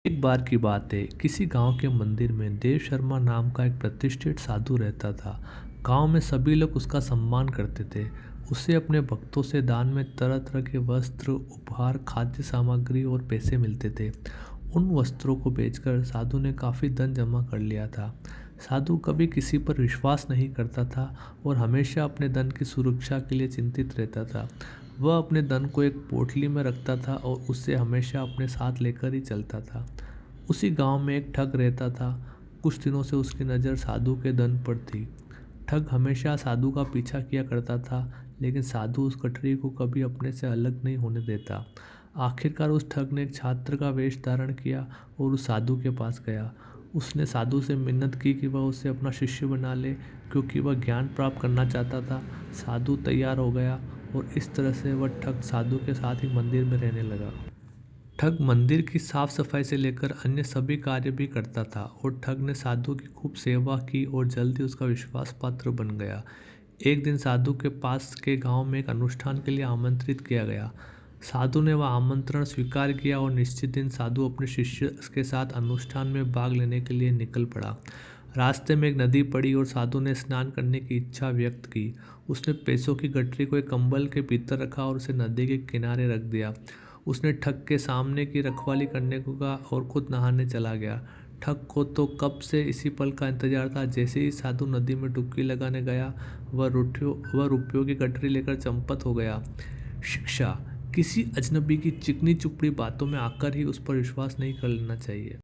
एक बार की बात है, किसी गांव के मंदिर में देव शर्मा नाम का एक प्रतिष्ठित साधु रहता था। गांव में सभी लोग उसका सम्मान करते थे। उसे अपने भक्तों से दान में तरह तरह के वस्त्र, उपहार, खाद्य सामग्री और पैसे मिलते थे। उन वस्त्रों को बेचकर साधु ने काफ़ी धन जमा कर लिया था। साधु कभी किसी पर विश्वास नहीं करता था और हमेशा अपने धन की सुरक्षा के लिए चिंतित रहता था। वह अपने धन को एक पोटली में रखता था और उसे हमेशा अपने साथ लेकर ही चलता था। उसी गांव में एक ठग रहता था। कुछ दिनों से उसकी नज़र साधु के धन पर थी। ठग हमेशा साधु का पीछा किया करता था, लेकिन साधु उस कटरी को कभी अपने से अलग नहीं होने देता। आखिरकार उस ठग ने एक छात्र का वेश धारण किया और उस साधु के पास गया। उसने साधु से मिन्नत की कि वह उसे अपना शिष्य बना ले, क्योंकि वह ज्ञान प्राप्त करना चाहता था। साधु तैयार हो गया और इस तरह से वह ठग साधु के साथ ही मंदिर में रहने लगा। ठग मंदिर की साफ सफाई से लेकर अन्य सभी कार्य भी करता था और ठग ने साधु की खूब सेवा की और जल्दी उसका विश्वास पात्र बन गया। एक दिन साधु के पास के गांव में एक अनुष्ठान के लिए आमंत्रित किया गया। साधु ने वह आमंत्रण स्वीकार किया और निश्चित दिन साधु अपने शिष्य के साथ अनुष्ठान में भाग लेने के लिए निकल पड़ा। रास्ते में एक नदी पड़ी और साधु ने स्नान करने की इच्छा व्यक्त की। उसने पैसों की गठरी को एक कंबल के भीतर रखा और उसे नदी के किनारे रख दिया। उसने ठग के सामने की रखवाली करने को कहा और खुद नहाने चला गया। ठग को तो कब से इसी पल का इंतजार था। जैसे ही साधु नदी में डुबकी लगाने गया, वह रुपयों की गठरी लेकर चंपत हो गया। शिक्षा: किसी अजनबी की चिकनी चुपड़ी बातों में आकर ही उस पर विश्वास नहीं कर लेना चाहिए।